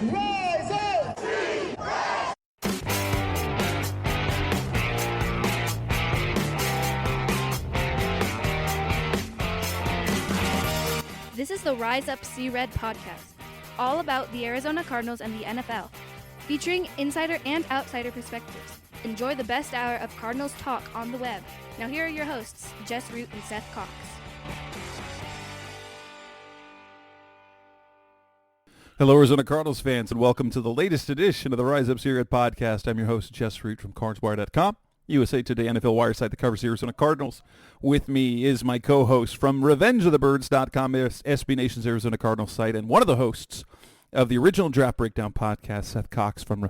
Rise up! This is the Rise Up See Red podcast, all about the Arizona Cardinals and the NFL, featuring insider and outsider perspectives. Enjoy the best hour of Cardinals talk on the web. Now here are your hosts, Jess Root and Seth Cox. Hello, Arizona Cardinals fans, and welcome to the latest edition of the Rise Up See Red podcast. I'm your host, Jess Root from CardsWire.com, USA Today NFL Wire site that covers the Arizona Cardinals. With me is my co-host from RevengeOfTheBirds.com, SB Nation's Arizona Cardinals site, and one of the hosts of the original Draft Breakdown podcast, Seth Cox from,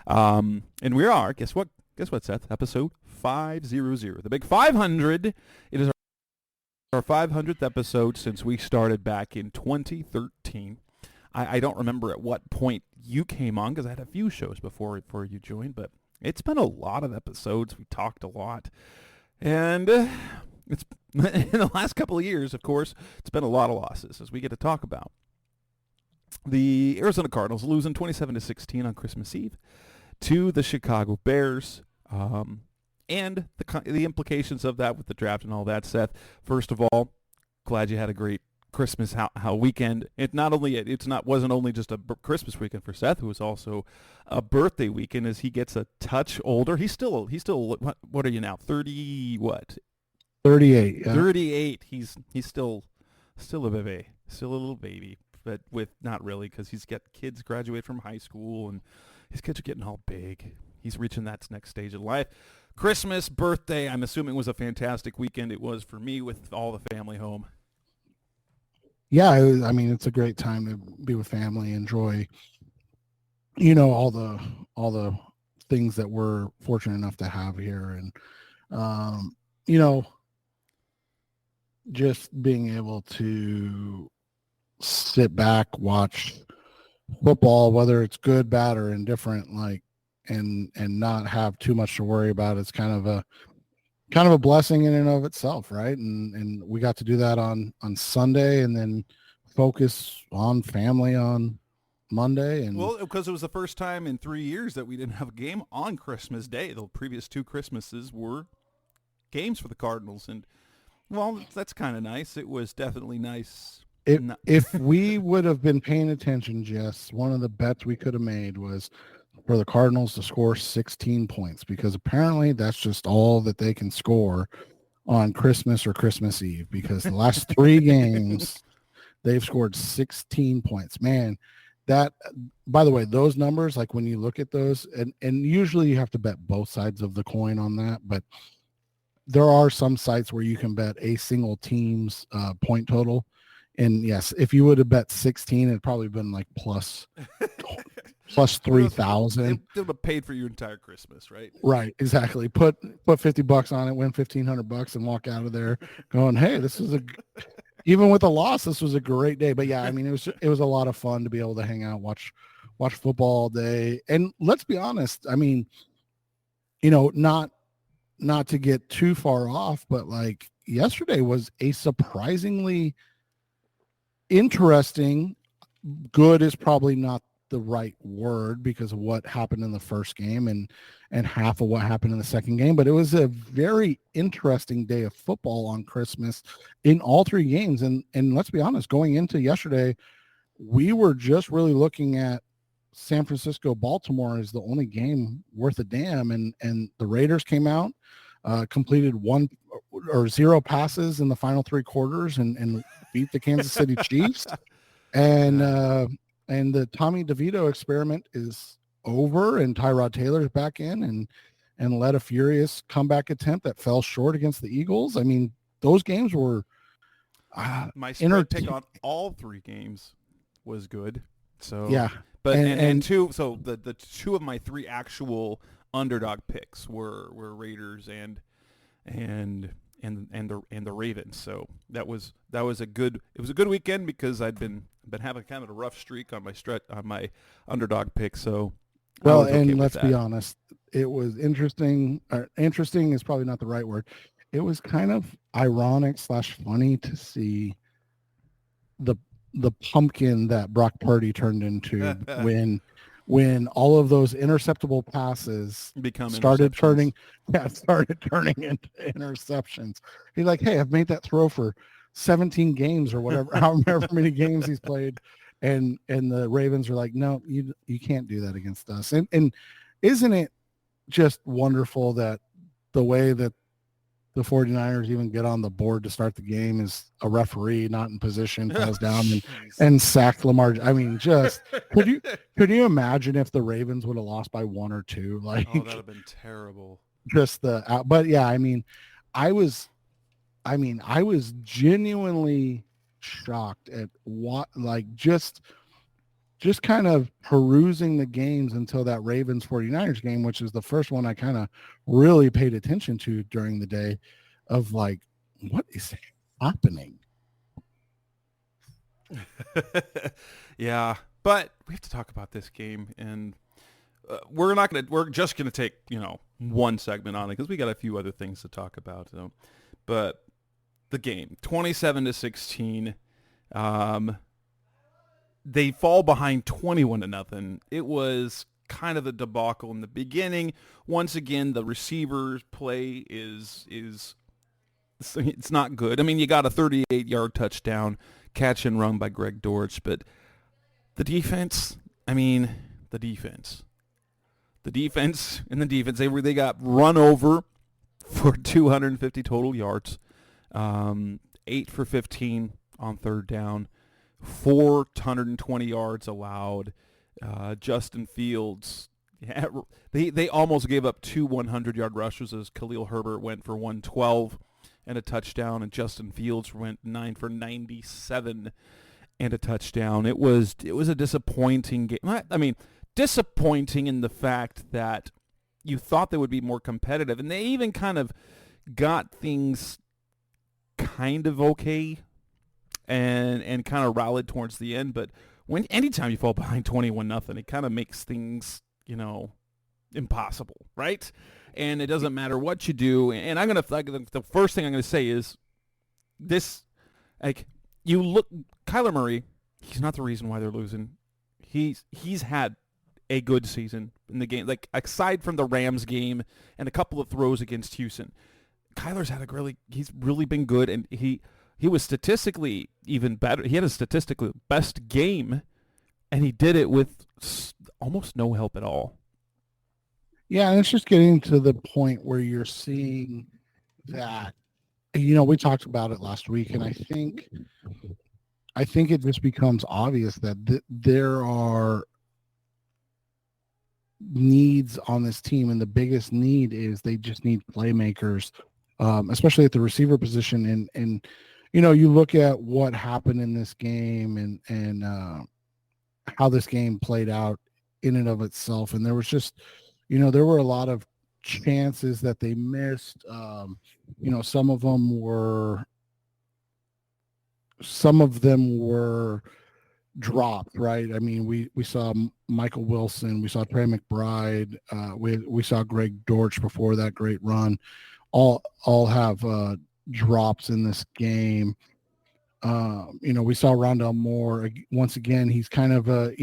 and we are, guess what, Seth? Episode 500, the big 500. It is our 500th episode since we started back in 2013. I don't remember at what point you came on because I had a few shows before you joined, but it's been a lot of episodes. We talked a lot, and it's in the last couple of years, of course, it's been a lot of losses as we get to talk about. The Arizona Cardinals losing 27-16 on Christmas Eve to the Chicago Bears, and the implications of that with the draft and all that. Seth, first of all, glad you had a great Christmas how weekend. Wasn't only just a Christmas weekend for Seth, who was also a birthday weekend as he gets a touch older. He's still what are you now? 30 what? 38. Yeah. 38. He's still a baby, still a little baby, but with not really because he's got kids graduate from high school and his kids are getting all big. He's reaching that next stage of life. Christmas, birthday, I'm assuming was a fantastic weekend. It was for me with all the family home. Yeah, it's a great time to be with family, enjoy, all the things that we're fortunate enough to have here, and just being able to sit back, watch football, whether it's good, bad, or indifferent, and not have too much to worry about. It's kind of a blessing in and of itself, right? And we got to do that on Sunday, and then focus on family on Monday. And well, because it was the first time in 3 years that we didn't have a game on Christmas Day. The previous two Christmases were games for the Cardinals, and well, that's kind of nice. It was definitely nice. If we would have been paying attention, Jess, one of the bets we could have made was for the Cardinals to score 16 points, because apparently that's just all that they can score on Christmas or Christmas Eve, because the last three games they've scored 16 points. Man, that, by the way, those numbers, like when you look at those, and usually you have to bet both sides of the coin on that, but there are some sites where you can bet a single team's point total. And yes, if you would have bet 16, it'd probably been like plus 3,000. They would have paid for your entire Christmas, right? Right, exactly. Put $50 on it, win $1,500, and walk out of there going, "Hey, even with a loss, this was a great day." But yeah, it was a lot of fun to be able to hang out, watch football all day. And let's be honest, not to get too far off, but like yesterday was a surprisingly interesting. Good is probably not the right word because of what happened in the first game and half of what happened in the second game, but it was a very interesting day of football on Christmas in all three games. And let's be honest, going into yesterday, we were just really looking at San Francisco Baltimore as the only game worth a damn, and the Raiders came out, completed 1 or 0 passes in the final 3 quarters and beat the Kansas City Chiefs. And the Tommy DeVito experiment is over, and Tyrod Taylor's back in and led a furious comeback attempt that fell short against the Eagles. Those games were my spread pick on all 3 games was good. So yeah, but and two. So the 2 of my 3 actual underdog picks were Raiders and the Ravens. So that was a good weekend because I'd been having kind of a rough streak on my underdog pick. So well, and let's be honest, it was interesting. Interesting is probably not the right word. It was kind of ironic / funny to see the pumpkin that Brock Purdy turned into when all of those interceptable passes Become started interceptions. turning into interceptions. He's like, hey, I've made that throw for 17 games or whatever, however many games he's played. And the Ravens are like, no, you can't do that against us. And isn't it just wonderful that the way that the 49ers even get on the board to start the game is a referee not in position falls down and sacks Lamar. I mean, just could you imagine if the Ravens would have lost by 1 or 2? Like, Oh, that'd have been terrible. just but yeah, I was genuinely shocked at what, like, just kind of perusing the games until that Ravens 49ers game, which is the first one I kind of really paid attention to during the day, of like, what is happening? Yeah, but we have to talk about this game, and we're just gonna take one segment on it because we got a few other things to talk about. But the game, 27-16. They fall behind 21-0. It was kind of a debacle in the beginning. Once again, the receivers play is it's not good. I mean, you got a 38-yard touchdown catch and run by Greg Dortch, but the defense. The defense. They got run over for 250 total yards, 8 for 15 on third down. 420 yards allowed. Justin Fields, they almost gave up 2 100-yard rushes as Khalil Herbert went for 112 and a touchdown, and Justin Fields went 9 for 97 and a touchdown. It was a disappointing game. Disappointing in the fact that you thought they would be more competitive, and they even kind of got things kind of okay and kind of rallied towards the end. But anytime you fall behind 21-0, it kind of makes things, impossible, right? And it doesn't matter what you do. And the first thing I'm gonna say is this: like, you look, Kyler Murray, he's not the reason why they're losing. He's had a good season in the game, like aside from the Rams game and a couple of throws against Houston. Kyler's he's really been good, and he was statistically even better. He had a statistically best game, and he did it with almost no help at all. Yeah, and it's just getting to the point where you're seeing that, we talked about it last week, and I think it just becomes obvious that there are needs on this team, and the biggest need is they just need playmakers, especially at the receiver position. And you look at what happened in this game and how this game played out in and of itself, and there was just, there were a lot of chances that they missed. Some of them were dropped, right? I mean, we saw Michael Wilson, we saw Trey McBride, we saw Greg Dortch before that great run, all have drops in this game. We saw Rondell Moore once again. He's kind of I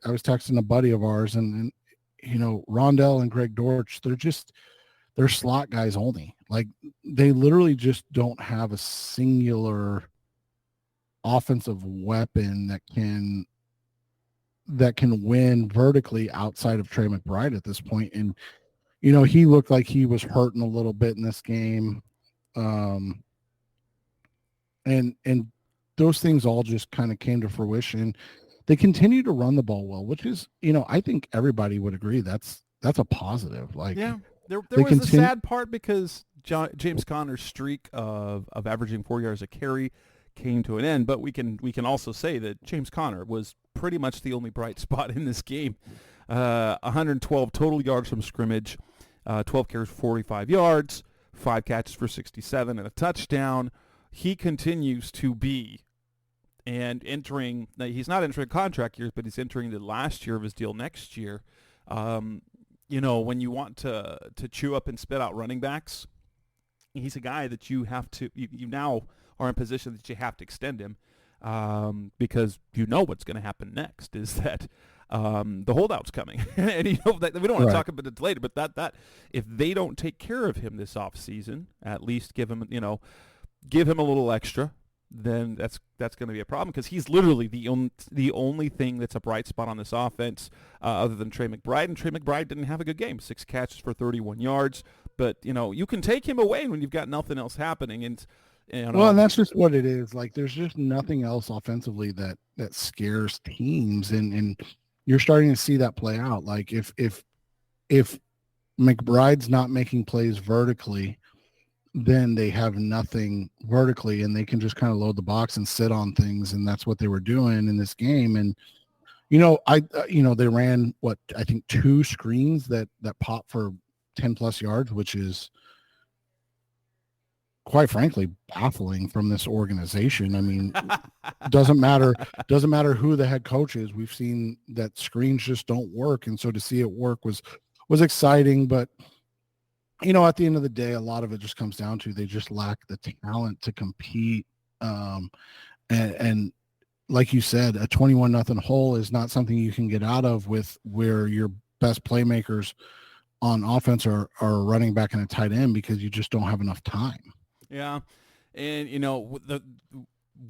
was texting a buddy of ours, and Rondell and Greg Dortch, they're slot guys only. Like, they literally just don't have a singular offensive weapon that can win vertically outside of Trey McBride at this point. And he looked like he was hurting a little bit in this game, and those things all just kind of came to fruition. They continue to run the ball well, which is, I think everybody would agree that's a positive. Like, yeah, there was a sad part because James Conner's streak of averaging 4 yards a carry came to an end, but we can also say that James Conner was pretty much the only bright spot in this game. 112 total yards from scrimmage, 12 carries for 45 yards, 5 catches for 67 and a touchdown. He continues to be, and he's not entering contract years, but he's entering the last year of his deal next year. When you want to chew up and spit out running backs, he's a guy that you have to, you now are in position that you have to extend him. because you know what's going to happen next is that the holdout's coming. And we don't want to talk about it later, but that if they don't take care of him this offseason, at least give him a little extra, then that's going to be a problem, because he's literally the only thing that's a bright spot on this offense, other than Trey McBride. And Trey McBride didn't have a good game, 6 catches for 31 yards. But you can take him away when you've got nothing else happening. And that's just what it is. Like, there's just nothing else offensively that scares teams, and you're starting to see that play out. Like, if McBride's not making plays vertically, then they have nothing vertically, and they can just kind of load the box and sit on things. And that's what they were doing in this game. And, they ran I think 2 screens that popped for 10 plus yards, which is quite frankly baffling from this organization. I mean, doesn't matter who the head coach is. We've seen that screens just don't work. And so to see it work was exciting, but at the end of the day, a lot of it just comes down to they just lack the talent to compete. And like you said, a 21-0 hole is not something you can get out of with where your best playmakers on offense are running back and a tight end, because you just don't have enough time. Yeah. And,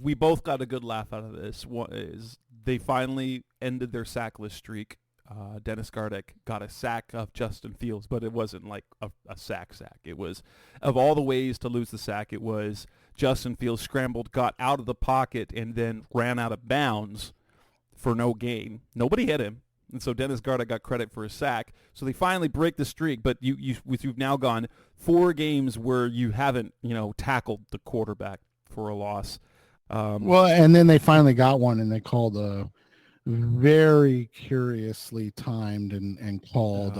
we both got a good laugh out of this. One is they finally ended their sackless streak. Dennis Gardeck got a sack of Justin Fields, but it wasn't like a sack. It was, of all the ways to lose the sack, it was Justin Fields scrambled, got out of the pocket, and then ran out of bounds for no gain. Nobody hit him, and so Dennis Gardeck got credit for a sack. So they finally break the streak, but you've now gone 4 games where you haven't, tackled the quarterback for a loss. And then they finally got one, and they called a very curiously timed and called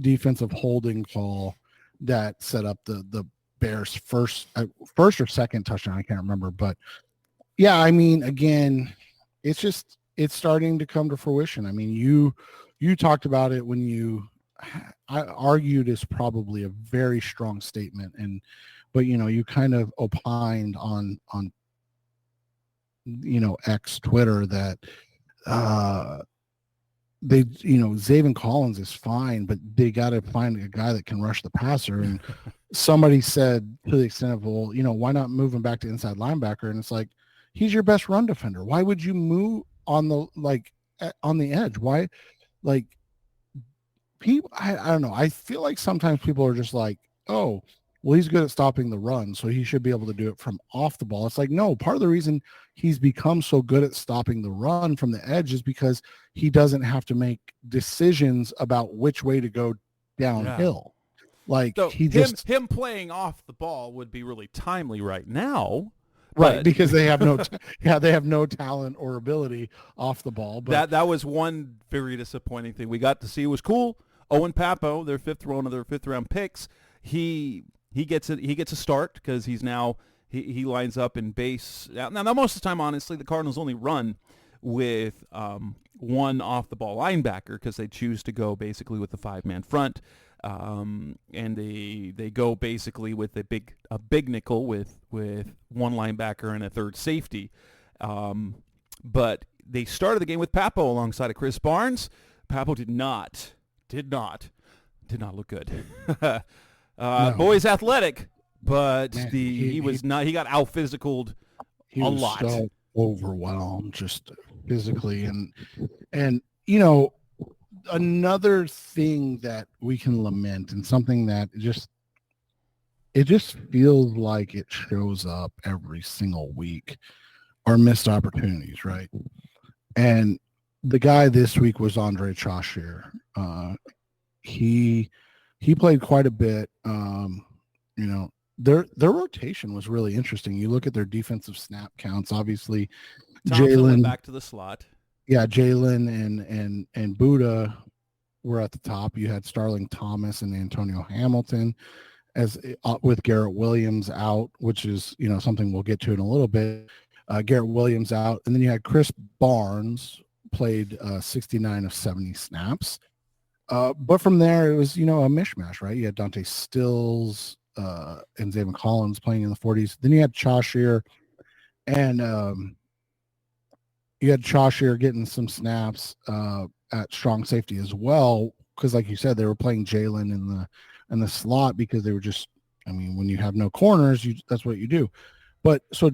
defensive holding call that set up the Bears' first or second touchdown. I can't remember, but yeah, I mean, again, it's starting to come to fruition. I mean, you talked about it when I argued is probably a very strong statement, but you kind of opined on X Twitter that Zaven Collins is fine, but they got to find a guy that can rush the passer. And somebody said, to the extent of, well, why not move him back to inside linebacker? And it's like, he's your best run defender. Why would you move on the edge? Why, people? I don't know. I feel like sometimes people are just like, oh, well, he's good at stopping the run, so he should be able to do it from off the ball. It's like, no, part of the reason he's become so good at stopping the run from the edge is because he doesn't have to make decisions about which way to go downhill. So him playing off the ball would be really timely right now. Right, because they have no talent or ability off the ball. But that was one very disappointing thing we got to see. It was cool. Owen Papo, their fifth round picks, he gets a start because he's now he lines up in base. Now most of the time, honestly, the Cardinals only run with one off the ball linebacker because they choose to go basically with the 5-man front, and they go basically with a big nickel with one linebacker and a third safety. But they started the game with Papo alongside of Chris Barnes. Papo did not look good. No. Boy's athletic, but man, he got out physicaled a lot. So overwhelmed just physically, and another thing that we can lament, and something that it just feels like it shows up every single week, are missed opportunities, right? And the guy this week was Andre Chauchier. He played quite a bit. Their rotation was really interesting. You look at their defensive snap counts. Obviously, Jalen went back to the slot. Yeah, Jalen and Buddha were at the top. You had Starling Thomas and Antonio Hamilton, as with Garrett Williams out, which is something we'll get to in a little bit. Garrett Williams out, and then you had Chris Barnes played 69 of 70 snaps. But from there, it was, a mishmash, right? You had Dante Stills and Zaven Collins playing in the 40s. Then you had Chauchier And you had Chaucier getting some snaps at strong safety as well, because like you said, they were playing Jalen in the slot because they were just, I mean, when you have no corners, that's what you do. But so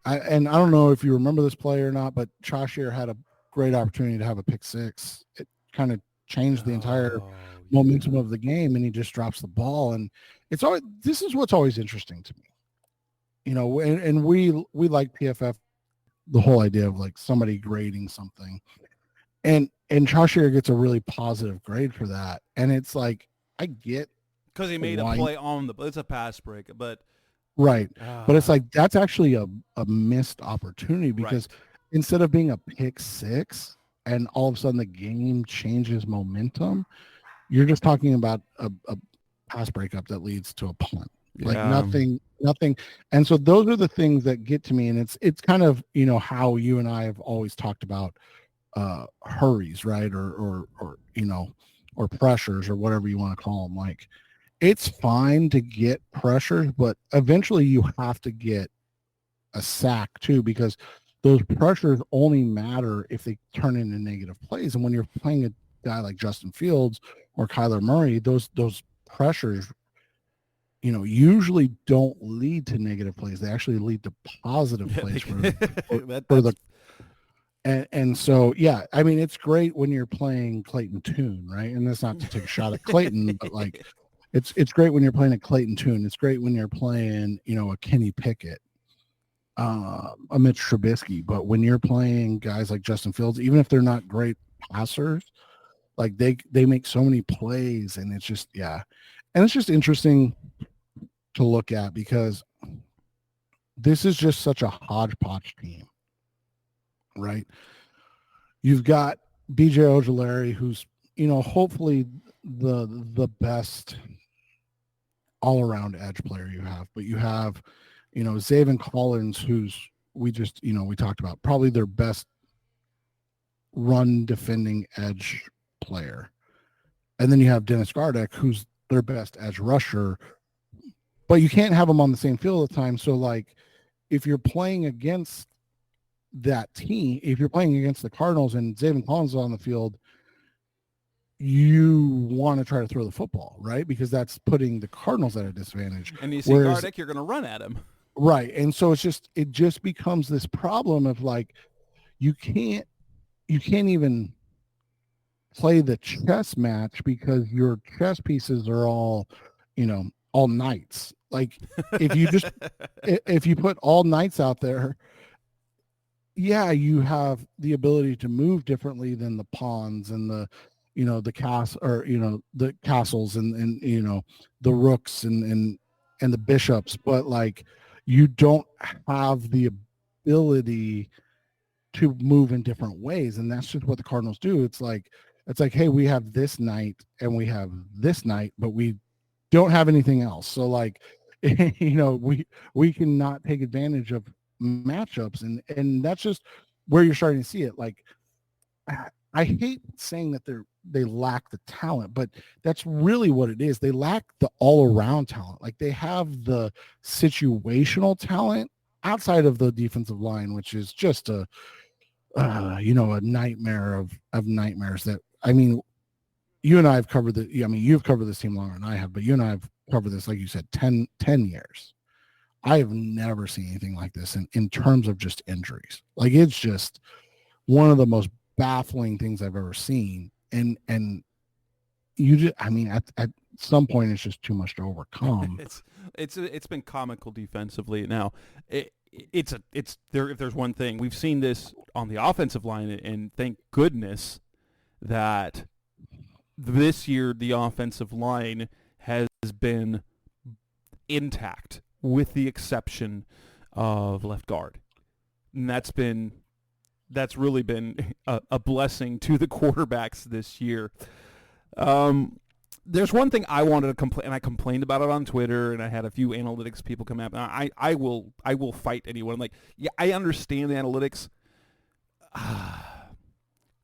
I don't know if you remember this play or not, but Chaucier had a great opportunity to have a pick six. It kind of changed the entire momentum of the game, and he just drops the ball. And it's always, this is what's always interesting to me, you know, and we like PFF, the whole idea of like somebody grading something, and Chaucier gets a really positive grade for that. And it's like, I get, because he made a play on it's a pass break, but right. But it's like, that's actually a missed opportunity, because instead of being a pick six and all of a sudden the game changes momentum, you're just talking about a pass breakup that leads to a punt. Like nothing. And so those are the things that get to me. And it's kind of, you know, how you and I have always talked about hurries, right? Or you know, or pressures, or whatever you want to call them. Like, it's fine to get pressures, but eventually you have to get a sack too, because those pressures only matter if they turn into negative plays. And when you're playing a guy like Justin Fields or Kyler Murray, those pressures, you know, usually don't lead to negative plays. They actually lead to positive plays for the. And so, yeah, I mean, it's great when you're playing Clayton Tune, right? And that's not to take a shot at Clayton, but like, it's great when you're playing a Clayton Tune. It's great when you're playing, you know, a Kenny Pickett, a Mitch Trubisky. But when you're playing guys like Justin Fields, even if they're not great passers, like they make so many plays, and it's just, yeah. And it's just interesting to look at, because this is just such a hodgepodge team, right? You've got BJ Ojulari, who's, you know, hopefully the best all-around edge player you have, but you have, you know, Zaven Collins, who's, we talked about, probably their best run defending edge player. And then you have Dennis Gardeck, who's their best edge rusher, but you can't have them on the same field at the time. So like, if you're playing against that team, if you're playing against the Cardinals and Zaven Collins is on the field, you want to try to throw the football, right? Because that's putting the Cardinals at a disadvantage. And you see Gardeck, you're going to run at him. Right. And so it just becomes this problem of like, you can't even play the chess match, because your chess pieces are all, you know, all knights. Like, if you put all knights out there, yeah, you have the ability to move differently than the pawns and the, you know, the the castles and you know, the rooks and the bishops, but like, you don't have the ability to move in different ways. And that's just what the Cardinals do. It's like, hey, we have this knight and we have this knight, but we don't have anything else. So like, you know, we cannot take advantage of matchups, and that's just where you're starting to see it. Like, I hate saying that they lack the talent, but that's really what it is. They lack the all-around talent. Like, they have the situational talent outside of the defensive line, which is just a you know, a nightmare of nightmares. That, I mean, you and I have covered you've covered this team longer than I have, but you and I have covered this, like you said, 10 years. I have never seen anything like this in terms of just injuries. Like, it's just one of the most baffling things I've ever seen. And you just, I mean, at some point, it's just too much to overcome. It's been comical defensively. Now, it's there. If there's one thing, we've seen this on the offensive line, and thank goodness that this year the offensive line has been intact, with the exception of left guard. And that's really been a blessing to the quarterbacks this year. There's one thing I wanted to complain, and I complained about it on Twitter, and I had a few analytics people come at me. I will fight anyone. I'm like, yeah, I understand the analytics.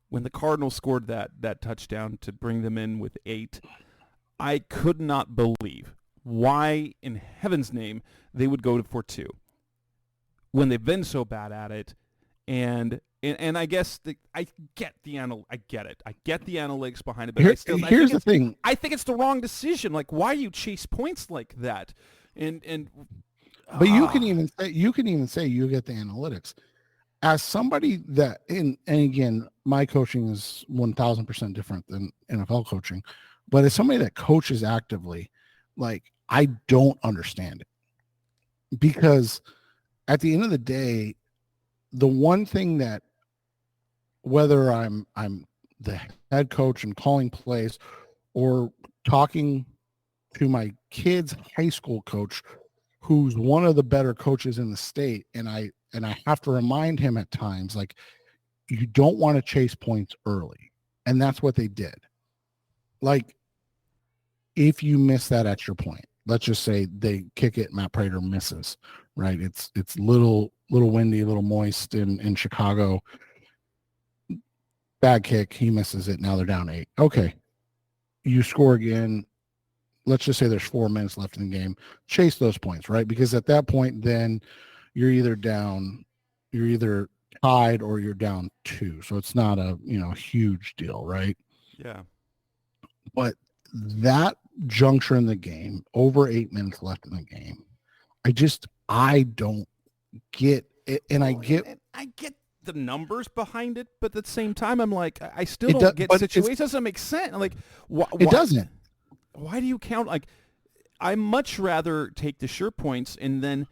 When the Cardinals scored that touchdown to bring them in with 8, I could not believe why in heaven's name they would go for 2. when they've been so bad at it. And I guess I get it. I get the analytics behind it, but here's the thing. I think it's the wrong decision. Like, why do you chase points like that? But you can even say you get the analytics. As somebody that, and again, my coaching is 1,000% different than NFL coaching, but as somebody that coaches actively, like, I don't understand it, because at the end of the day, the one thing that, whether I'm the head coach and calling plays or talking to my kid's high school coach, who's one of the better coaches in the state, and I have to remind him at times, like, you don't want to chase points early. And that's what they did. Like, if you miss that extra point, let's just say they kick it, Matt Prater misses, right? It's little windy, little moist in Chicago. Bad kick, he misses it. Now they're down 8. Okay. You score again. Let's just say there's 4 minutes left in the game. Chase those points, right? Because at that point, then you're either tied or you're down 2. So it's not a, huge deal, right? Yeah. But that juncture in the game, over 8 minutes left in the game, I don't get it. And I get the numbers behind it, but at the same time, I'm like, I still don't get situations. It doesn't make sense. I'm like, it doesn't. Why do you count? Like, I much rather take the sure points and then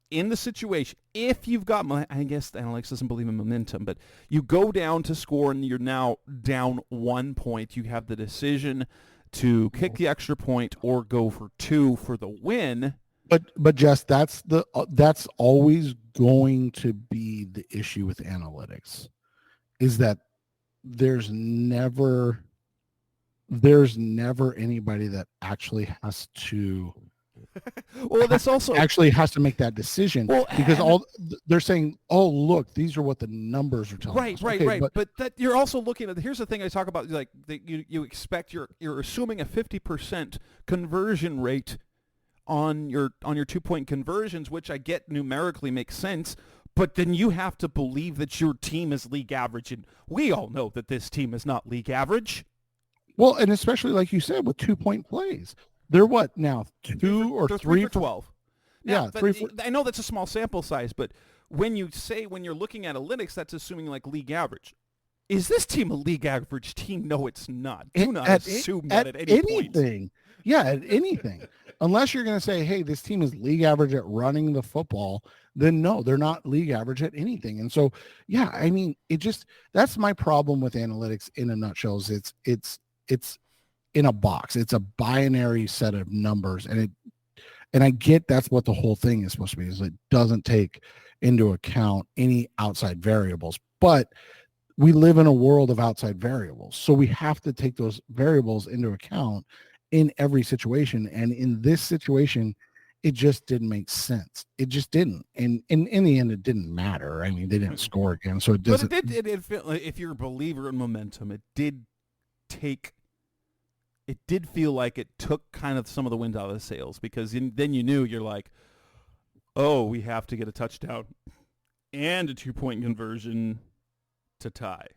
in the situation, if you've got, I guess the analytics doesn't believe in momentum, but you go down to score and you're now down 1 point, you have the decision to kick the extra point or go for 2 for the win. But Jess, that's always going to be the issue with analytics, is that there's never anybody that actually has to well, that's also actually has to make that decision, because they're saying, oh, look, these are what the numbers are telling us. Right. But that you're also looking at, here's the thing I talk about, like, you expect, you're assuming a 50% conversion rate on your 2-point conversions, which I get numerically makes sense, but then you have to believe that your team is league average, and we all know that this team is not league average. Well, and especially like you said with 2-point plays, they're what now, 2 or 3 for 12. Now, I know that's a small sample size, but when you're looking at analytics, that's assuming like league average. Is this team a league average team? No, it's not. Do not assume that at any point. Yeah, at anything. Unless you're going to say, hey, this team is league average at running the football, then no, they're not league average at anything. And so, yeah, I mean, that's my problem with analytics in a nutshell. Is it's in a box. It's a binary set of numbers, and I get that's what the whole thing is supposed to be, is it doesn't take into account any outside variables. But we live in a world of outside variables, so we have to take those variables into account in every situation. And in this situation, it just didn't make sense. It just didn't. And in the end, it didn't matter. I mean, they didn't score again, so it doesn't. But it felt like, if you're a believer in momentum, it did feel like it took kind of some of the wind out of the sails, because then you knew, you're like, oh, we have to get a touchdown and a 2-point conversion to tie.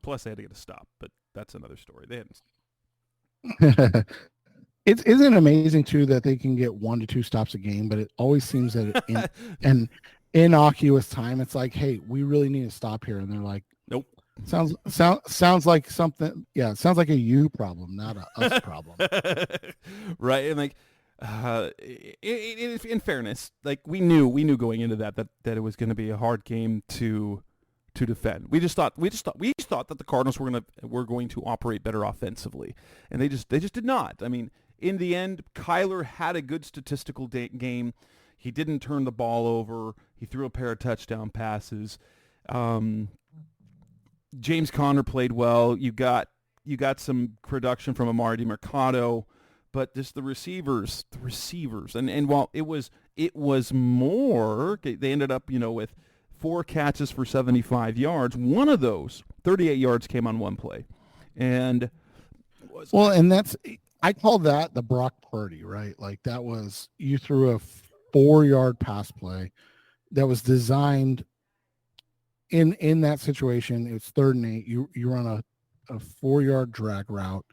Plus, they had to get a stop, but that's another story. They hadn't. Isn't it amazing too that they can get 1 to 2 stops a game, but it always seems that in an innocuous time, it's like, hey, we really need to stop here, and they're like, nope. Sounds like something. Yeah, it sounds like a you problem, not a us problem. Right, and like, in fairness, like we knew going into that it was going to be a hard game to defend. We just thought that the Cardinals were going to operate better offensively, and they just did not. I mean, in the end, Kyler had a good statistical game. He didn't turn the ball over. He threw a pair of touchdown passes. James Conner played well. You got some production from Amari DiMercato, but just the receivers, and while it was more, they ended up with 4 catches for 75 yards. One of those 38 yards came on one play, and I call that the Brock Purdy, right? Like, that was, you threw a 4-yard pass play, that was designed in that situation. It's 3rd and 8. You run a 4-yard drag route,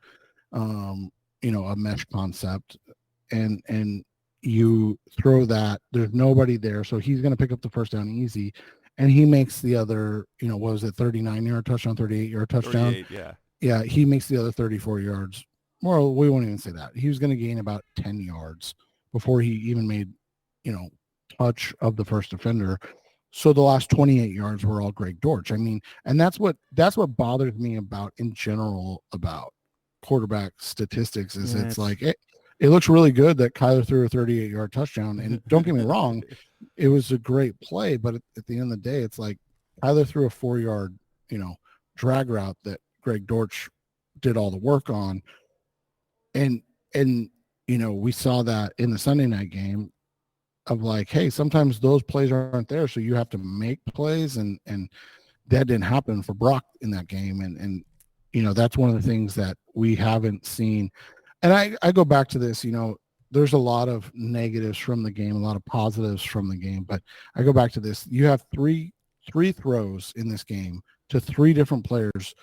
a mesh concept, and you throw that. There's nobody there, so he's going to pick up the first down easy, and he makes the other, what was it, 39-yard touchdown, 38-yard touchdown? 38, yeah. Yeah, he makes the other 34 yards. Well, we won't even say that. He was going to gain about 10 yards before he even made, touch of the first defender. So the last 28 yards were all Greg Dortch. I mean, and that's what bothers me about in general about quarterback statistics is it's like it looks really good that Kyler threw a 38-yard touchdown. And don't get me wrong, it was a great play, but at the end of the day, it's like Kyler threw a 4-yard, drag route that Greg Dortch did all the work on. And we saw that in the Sunday night game of like, hey, sometimes those plays aren't there, so you have to make plays, and that didn't happen for Brock in that game. And that's one of the things that we haven't seen. And I go back to this, there's a lot of negatives from the game, a lot of positives from the game, but I go back to this. You have three throws in this game to 3 different players,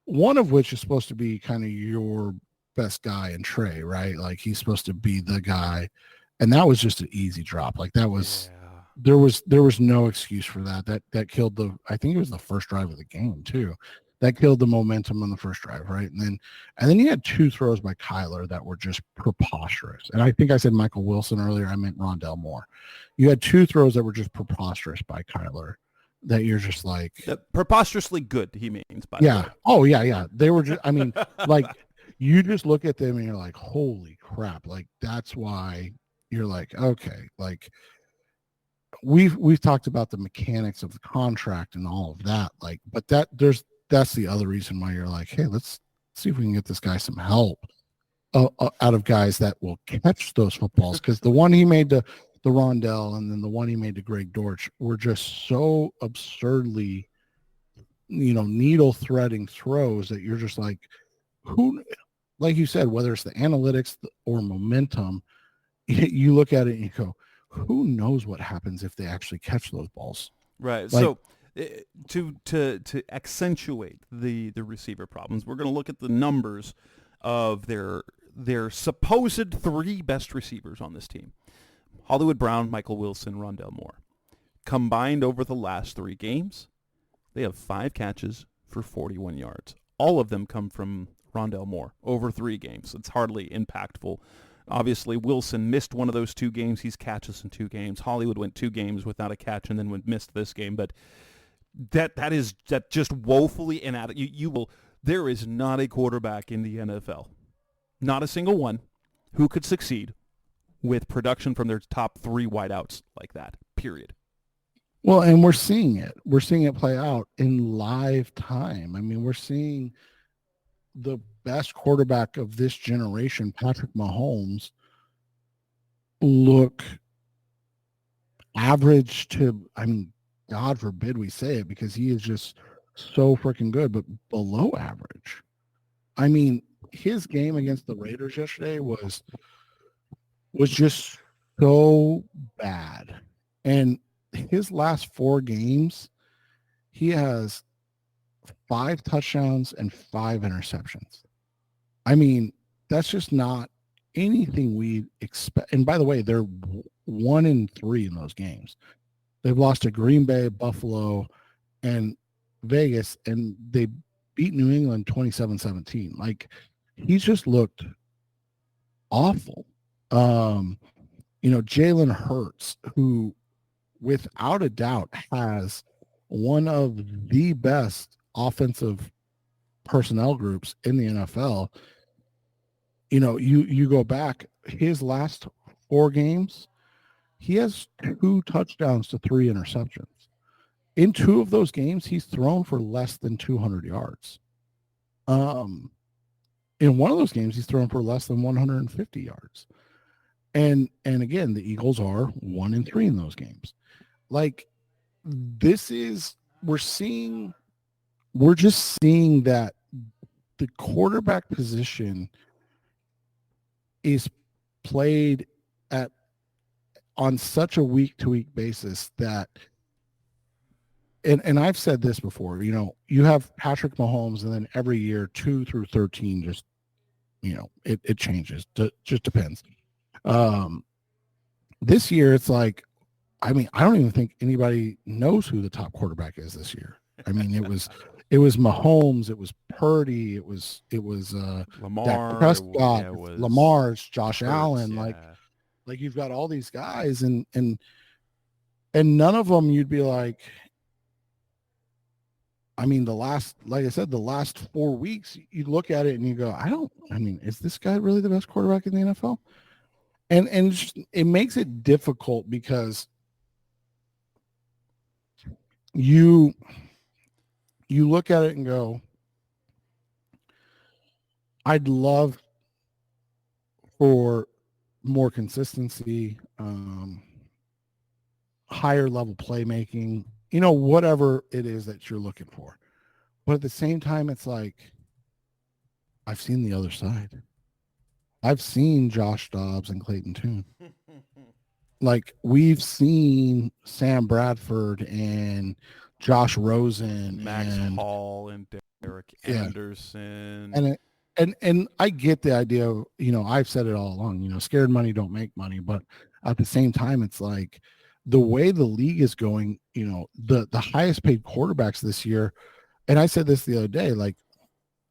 one of which is supposed to be kind of your best guy in Trey, right? Like he's supposed to be the guy. And that was just an easy drop. Like that was, there was no excuse for that. That killed I think it was the first drive of the game too. That killed the momentum on the first drive, right? And then you had 2 throws by Kyler that were just preposterous. And I think I said Michael Wilson earlier. I meant Rondell Moore. You had 2 throws that were just preposterous by Kyler that you're just like preposterously good. He means, by the way. Oh yeah. They were just. I mean, like you just look at them and you're like, holy crap! Like that's why you're like, okay, like we've talked about the mechanics of the contract and all of that, like, but that's the other reason why you're like, hey, let's see if we can get this guy some help out of guys that will catch those footballs, because the one he made to the Rondell and then the one he made to Greg Dortch were just so absurdly, needle threading throws that you're just like, who, like you said, whether it's the analytics or momentum, you look at it and you go, who knows what happens if they actually catch those balls? Right. Like, so to accentuate the receiver problems, we're going to look at the numbers of their supposed 3 best receivers on this team. Hollywood Brown, Michael Wilson, Rondell Moore. Combined over the last 3 games, they have 5 catches for 41 yards. All of them come from Rondell Moore over 3 games. It's hardly impactful. Obviously, Wilson missed one of those 2 games. He's catches in 2 games. Hollywood went 2 games without a catch and then missed this game. But that just woefully inadequate. There is not a quarterback in the NFL, not a single one, who could succeed with production from their top 3 wideouts like that, period. Well, and we're seeing it. We're seeing it play out in live time. I mean, we're seeing the best quarterback of this generation, Patrick Mahomes, look average to, I mean, God forbid we say it because he is just so freaking good, but below average. I mean, his game against the Raiders yesterday was just so bad. And his last 4 games, he has 5 touchdowns and 5 interceptions. I mean, that's just not anything we expect. And by the way, they're 1-3 in those games. They've lost to Green Bay, Buffalo, and Vegas, and they beat New England 27-17. Like, he's just looked awful. Jalen Hurts, who without a doubt has one of the best offensive personnel groups in the NFL. You go back, his last 4 games, he has 2 touchdowns to 3 interceptions. In 2 of those games, he's thrown for less than 200 yards. In one of those games, he's thrown for less than 150 yards. And again, the Eagles are 1-3 in those games. Like, we're just seeing that the quarterback position is played at on such a week-to-week basis that, and I've said this before, you have Patrick Mahomes, and then every year 2 through 13 just, it changes. Just depends. This year it's like, I don't even think anybody knows who the top quarterback is this year. I mean, it was Mahomes, it was Purdy, it was Lamar, Dak Prescott, it was Lamar's, Josh Hurts, Allen, yeah. like you've got all these guys, and none of them you'd be like, I mean, like I said, the last 4 weeks, you look at it and you go, is this guy really the best quarterback in the NFL? And it makes it difficult because you look at it and go, I'd love for more consistency, higher level playmaking, whatever it is that you're looking for. But at the same time, it's like, I've seen the other side. I've seen Josh Dobbs and Clayton Tune. Like, we've seen Sam Bradford and Josh Rosen, Max and Hall and Derek Anderson. And I get the idea of, I've said it all along, scared money don't make money. But at the same time, it's like the way the league is going, the highest paid quarterbacks this year. And I said this the other day, like,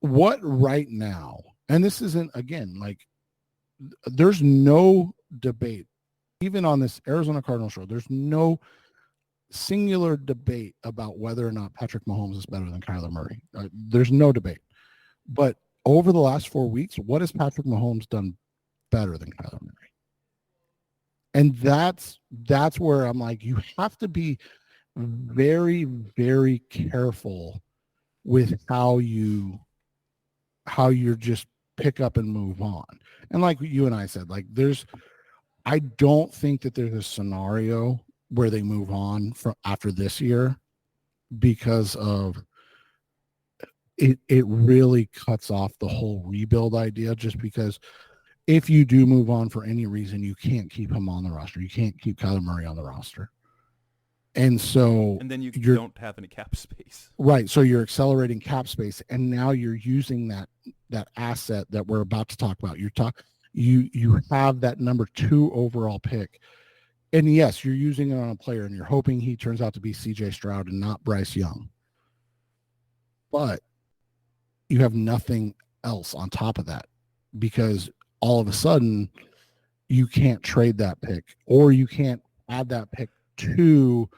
what right now, and this isn't, again, like, there's no debate, even on this Arizona Cardinals show, there's no singular debate about whether or not Patrick Mahomes is better than Kyler Murray. There's no debate. But over the last 4 weeks, what has Patrick Mahomes done better than Kyler Murray? And that's where I'm like, you have to be very, very careful with how you're just pick up and move on. And like you and I said, like, I don't think that there's a scenario where they move on from after this year, because of it really cuts off the whole rebuild idea, just because if you do move on for any reason, you can't keep him on the roster. You can't keep Kyler Murray on the roster. And then you don't have any cap space. Right. So you're accelerating cap space, and now you're using that asset that we're about to talk about. You have that number 2 overall pick. And yes, you're using it on a player, and you're hoping he turns out to be CJ Stroud and not Bryce Young. But you have nothing else on top of that, because all of a sudden you can't trade that pick, or you can't add that pick to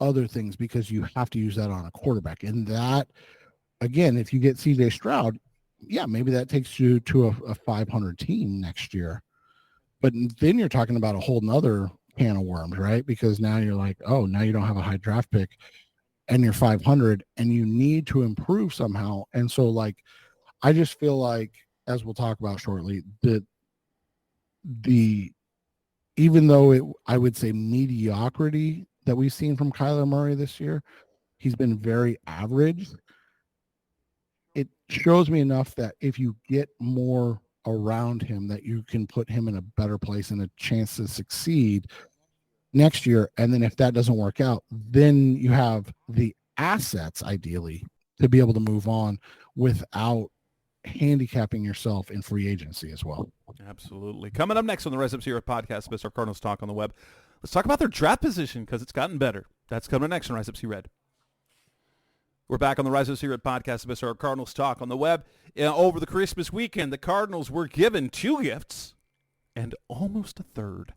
other things, because you have to use that on a quarterback. And that, again, if you get CJ Stroud, yeah, maybe that takes you to a 500 team next year. But then you're talking about a whole nother can of worms, right? Because now you're like, oh, now you don't have a high draft pick, and you're 500, and you need to improve somehow. And so, like, I just feel like, as we'll talk about shortly, that even though I would say mediocrity that we've seen from Kyler Murray this year, he's been very average. It shows me enough that if you get more around him, that you can put him in a better place and a chance to succeed next year. And then if that doesn't work out, then you have the assets, ideally, to be able to move on without handicapping yourself in free agency as well. Absolutely. Coming up next on the Rise Up Zero podcast, Mr. Cardinals Talk on the Web, let's talk about their draft position, because it's gotten better. That's coming next on Rise Up See Red. We're back on the Rise Up See Red podcast, Mr. Cardinals Talk on the Web. Over the Christmas weekend, the Cardinals were given 2 gifts and almost a third.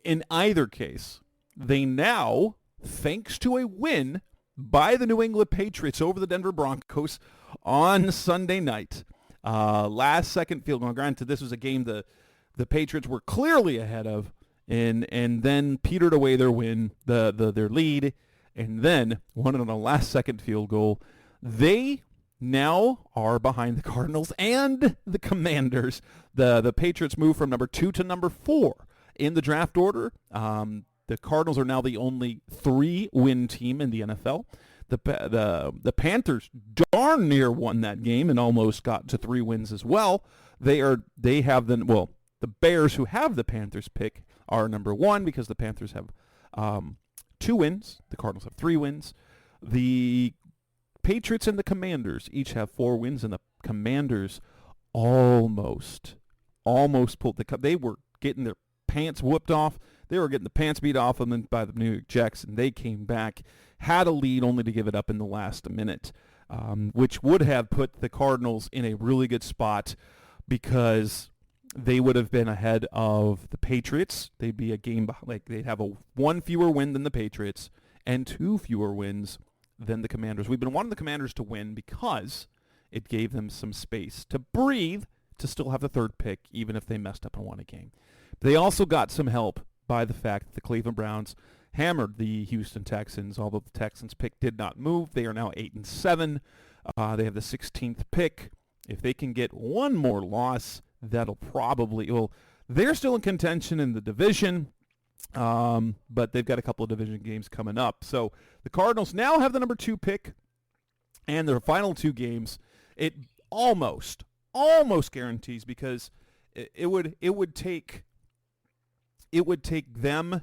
In either case, they now, thanks to a win by the New England Patriots over the Denver Broncos on Sunday night, last second field goal. Granted, this was a game the Patriots were clearly ahead of, and then petered away their their lead, and then won it on a last second field goal. They now are behind the Cardinals and the Commanders. The Patriots move from number 2 to number 4 in the draft order. The Cardinals are now the only 3-win team in the NFL. The Panthers darn near won that game and almost got to 3 wins as well. The Bears, who have the Panthers pick, are number one because the Panthers have 2 wins. The Cardinals have 3 wins. The Patriots and the Commanders each have 4 wins, and the Commanders almost pulled the cup. They were getting their pants whooped off. They were getting the pants beat off them by the New York Jets, and they came back, had a lead only to give it up in the last minute, which would have put the Cardinals in a really good spot because they would have been ahead of the Patriots. They'd be a game like they'd have a 1 fewer win than the Patriots and 2 fewer wins than the Commanders. We've been wanting the Commanders to win because it gave them some space to breathe to still have the 3rd pick, even if they messed up and won a game. They also got some help by the fact that the Cleveland Browns hammered the Houston Texans, although the Texans' pick did not move. They are now 8-7. They have the 16th pick. If they can get one more loss, that'll probably, well, they're still in contention in the division, but they've got a couple of division games coming up. So the Cardinals now have the number 2 pick, and their final 2 games, it almost guarantees, because it would take them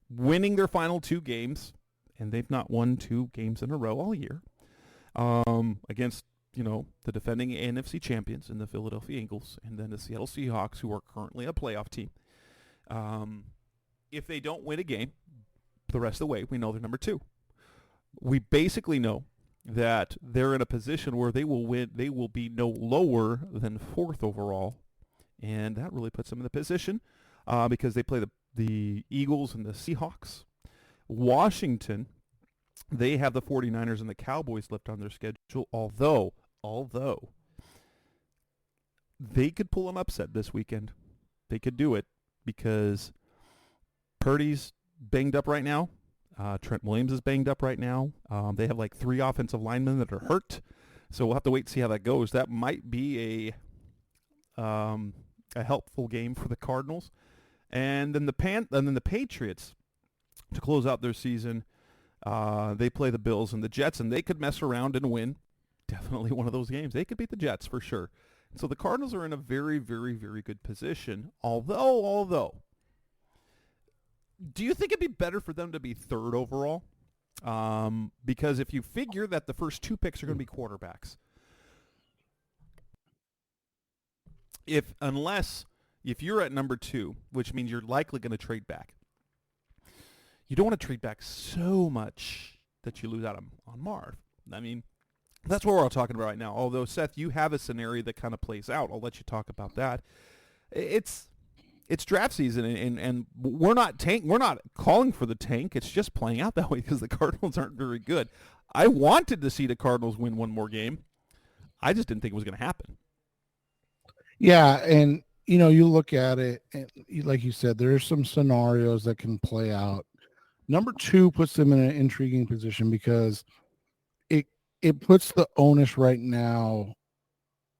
winning their final 2 games, and they've not won 2 games in a row all year, against the defending NFC champions in the Philadelphia Eagles and then the Seattle Seahawks, who are currently a playoff team. If they don't win a game the rest of the way, we know they're number 2. We basically know that they're in a position where they will win. They will be no lower than 4th overall, and that really puts them in the position because they play the Eagles and the Seahawks. Washington, they have the 49ers and the Cowboys left on their schedule, although they could pull an upset this weekend. They could do it because Purdy's banged up right now. Trent Williams is banged up right now. They have like 3 offensive linemen that are hurt, so we'll have to wait and see how that goes. That might be a helpful game for the Cardinals, and then the Patriots to close out their season. They play the Bills and the Jets, and they could mess around and win. Definitely one of those games. They could beat the Jets for sure. So the Cardinals are in a very, very, very good position. Although, do you think it'd be better for them to be 3rd overall? Because if you figure that the first 2 picks are going to be quarterbacks, if you're at number 2, which means you're likely going to trade back, you don't want to trade back so much that you lose out on Marv. I mean, that's what we're all talking about right now. Although, Seth, you have a scenario that kind of plays out. I'll let you talk about that. It's draft season, and we're not calling for the tank. It's just playing out that way because the Cardinals aren't very good. I wanted to see the Cardinals win one more game. I just didn't think it was going to happen. Yeah, and you look at it, and like you said, there's some scenarios that can play out. Number 2 puts them in an intriguing position because it puts the onus right now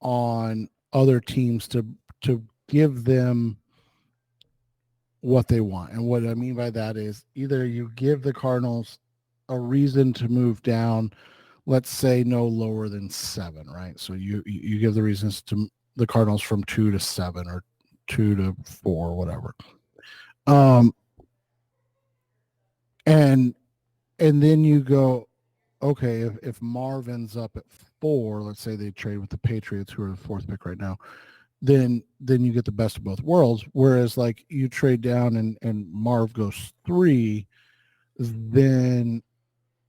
on other teams to give them what they want. And what I mean by that is either you give the Cardinals a reason to move down, let's say no lower than 7, right? So you give the reasons to the Cardinals from 2 to 7 or 2 to 4, whatever. And then you go, okay, if Marv ends up at 4, let's say they trade with the Patriots, who are the 4th pick right now, then you get the best of both worlds. Whereas like you trade down and Marv goes 3, then,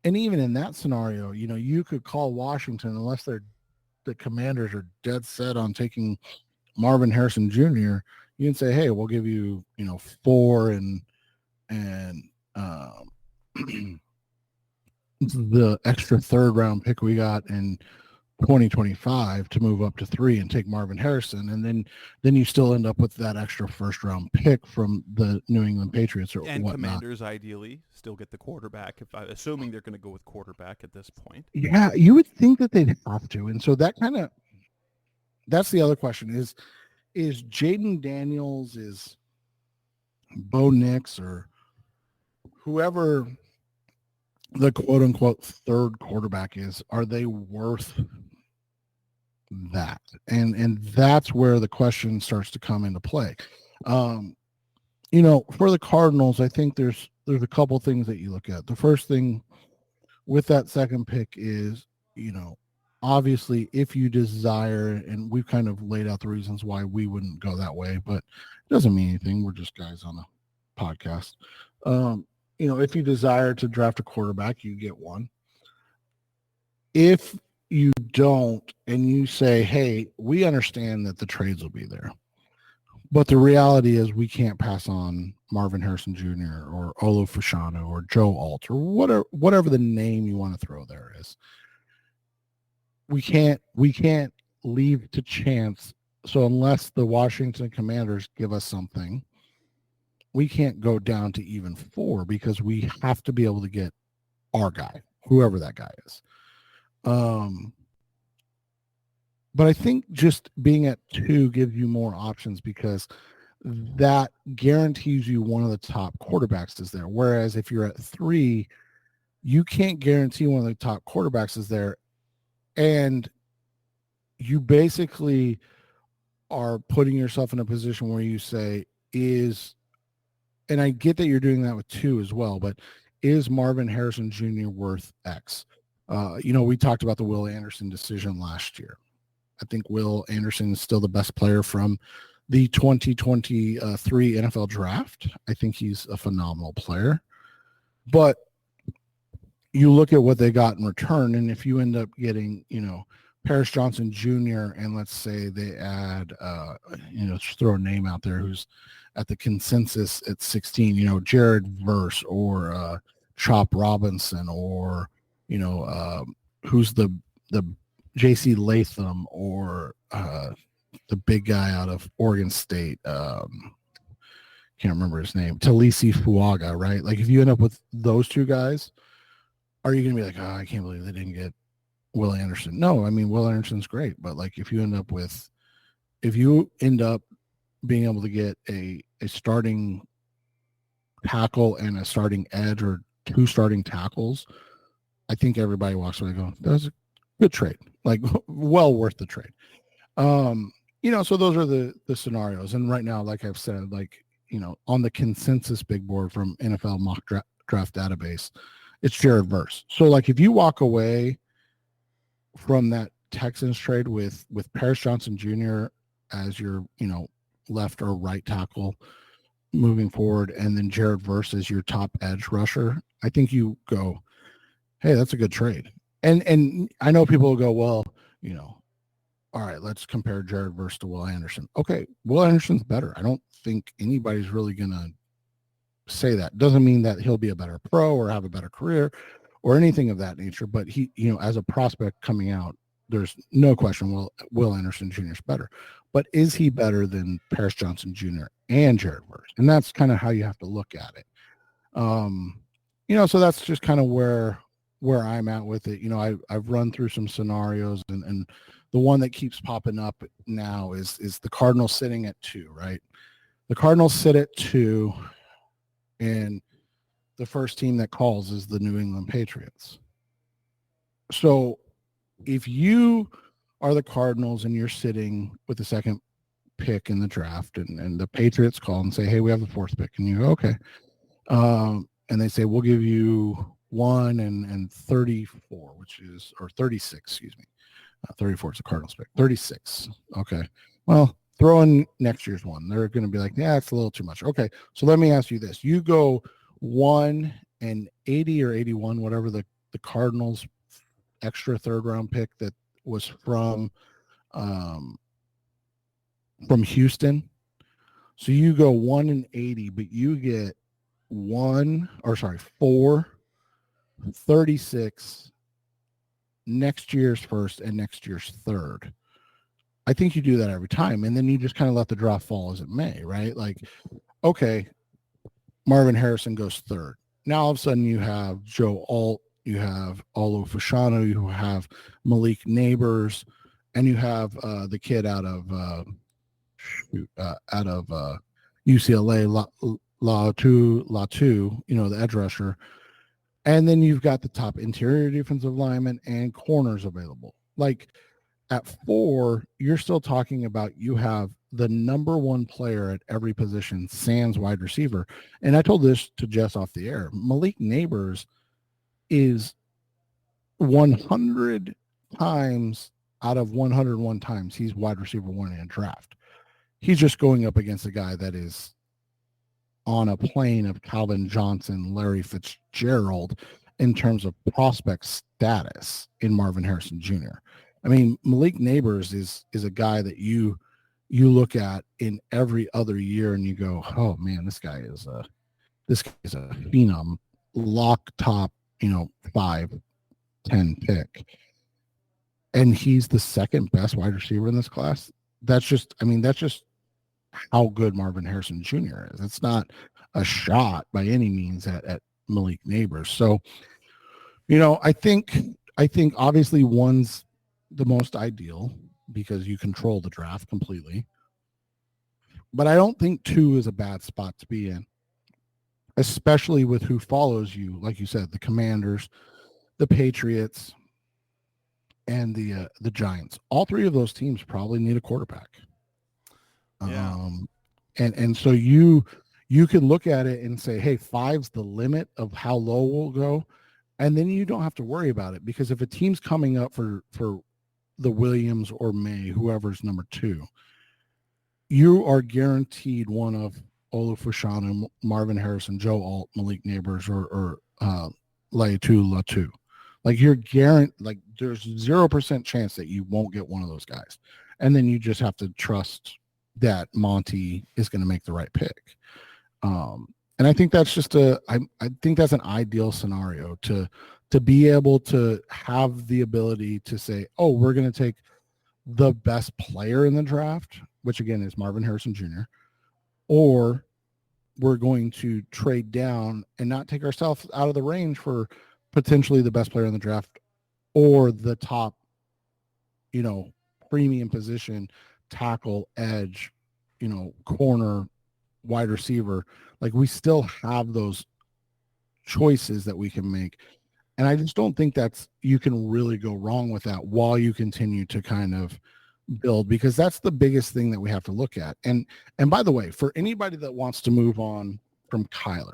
and even in that scenario, you could call Washington, unless the Commanders are dead set on taking Marvin Harrison Jr., you can say, hey, we'll give you, 4 and the extra 3rd round pick we got in 2025 to move up to 3 and take Marvin Harrison, and then you still end up with that extra 1st round pick from the New England Patriots or and whatnot. Commanders ideally still get the quarterback, assuming they're going to go with quarterback at this point. Yeah, you would think that they'd have to, and so that's the other question: is Jaden Daniels, is Bo Nix, or whoever the quote-unquote 3rd quarterback is, are they worth that? And that's where the question starts to come into play. For the Cardinals, I think there's a couple things that you look at. The first thing with that second pick is, obviously if you desire, and we've kind of laid out the reasons why we wouldn't go that way, but it doesn't mean anything. We're just guys on a podcast. If you desire to draft a quarterback, you get one. If you don't, and you say, hey, we understand that the trades will be there, but the reality is we can't pass on Marvin Harrison Jr. or Olu Fashanu or Joe Alt or whatever the name you want to throw there is. We can't leave to chance. So unless the Washington Commanders give us something, we can't go down to even 4 because we have to be able to get our guy, whoever that guy is. But I think just being at 2 gives you more options because that guarantees you one of the top quarterbacks is there. Whereas if you're at 3, you can't guarantee one of the top quarterbacks is there. And you basically are putting yourself in a position where you say, and I get that you're doing that with 2 as well, but is Marvin Harrison Jr. worth X? We talked about the Will Anderson decision last year. I think Will Anderson is still the best player from the 2023 NFL draft. I think he's a phenomenal player. But you look at what they got in return, and if you end up getting, Paris Johnson Jr., and let's say they add, just throw a name out there who's at the consensus at 16, Jared Verse or Chop Robinson or, who's the J.C. Latham or the big guy out of Oregon State. Can't remember his name. Talisi Fuaga, right? Like if you end up with those 2 guys, are you going to be like, oh, I can't believe they didn't get Will Anderson? No, I mean, Will Anderson's great. But like if you end up being able to get a starting tackle and a starting edge or 2 starting tackles, I think everybody walks away going, that was a good trade. Like well worth the trade. So those are the scenarios. And right now, like I've said, on the consensus big board from NFL mock draft database, it's Jared Verse. So like if you walk away from that Texans trade with Paris Johnson Jr. as your, left or right tackle moving forward, and then Jared Verse as your top edge rusher, I think you go, hey, that's a good trade. And I know people will go, well, all right, let's compare Jared Verse to Will Anderson. Okay, Will Anderson's better. I don't think anybody's really going to say that. Doesn't mean that he'll be a better pro or have a better career or anything of that nature. But he, as a prospect coming out, there's no question Will Anderson Jr. is better. But is he better than Paris Johnson Jr. and Jared Verse? And that's kind of how you have to look at it. So that's just kind of where I'm at with it. I've run through some scenarios, and the one that keeps popping up now is the Cardinals sitting at 2, right? The Cardinals sit at 2, and the first team that calls is the New England Patriots. So if you are the Cardinals and you're sitting with the second pick in the draft, and the Patriots call and say, hey, we have the 4th pick, and you go, okay. And they say, we'll give you 1 and 34, or 36, excuse me. 34 is a Cardinals pick. 36. Okay. Well, throw in next year's one. They're going to be like, yeah, it's a little too much. Okay. So let me ask you this. You go 1 and 80 or 81, whatever the Cardinals extra 3rd round pick that was from Houston. So you go 1 and 80, but you get 4, 36, next year's 1st and next year's 3rd. I think you do that every time. And then you just kind of let the draft fall as it may, right? Like, okay, Marvin Harrison goes 3rd. Now all of a sudden you have Joe Alt, you have Olu Fashanu, you have Malik Neighbors, and you have the kid out of UCLA, Latu, the edge rusher. And then you've got the top interior defensive lineman and corners available. Like, At 4, you're still talking about you have the number one player at every position, sans wide receiver. And I told this to Jess off the air. Malik Neighbors is 100 times out of 101 times he's wide receiver 1 in a draft. He's just going up against a guy that is on a plane of Calvin Johnson, Larry Fitzgerald in terms of prospect status in Marvin Harrison Jr. I mean, Malik Neighbors is a guy that you look at in every other year and you go, oh man, this guy is a phenom, lock top, 5-10 pick. And he's the second best wide receiver in this class. That's just how good Marvin Harrison Jr. is. It's not a shot by any means at Malik Neighbors. So, I think obviously 1's the most ideal because you control the draft completely. But I don't think 2 is a bad spot to be in, especially with who follows you. Like you said, the Commanders, the Patriots, and the Giants. All 3 of those teams probably need a quarterback. Yeah. And so you can look at it and say, hey, 5's the limit of how low we'll go. And then you don't have to worry about it, because if a team's coming up for the Williams or May, whoever's number 2, you are guaranteed one of Olu Fashanu, Marvin Harrison, Joe Alt, Malik Neighbors, or Laiatu Latu. Like you're guaranteed, like there's 0% chance that you won't get one of those guys. And then you just have to trust that Monty is going to make the right pick. And I think that's just I think that's an ideal scenario to be able to have the ability to say, oh, we're going to take the best player in the draft, which again is Marvin Harrison Jr., or we're going to trade down and not take ourselves out of the range for potentially the best player in the draft or the top, premium position, tackle, edge, corner, wide receiver. Like we still have those choices that we can make. And I just don't think you can really go wrong with that while you continue to kind of build, because that's the biggest thing that we have to look at. And by the way, for anybody that wants to move on from Kyler,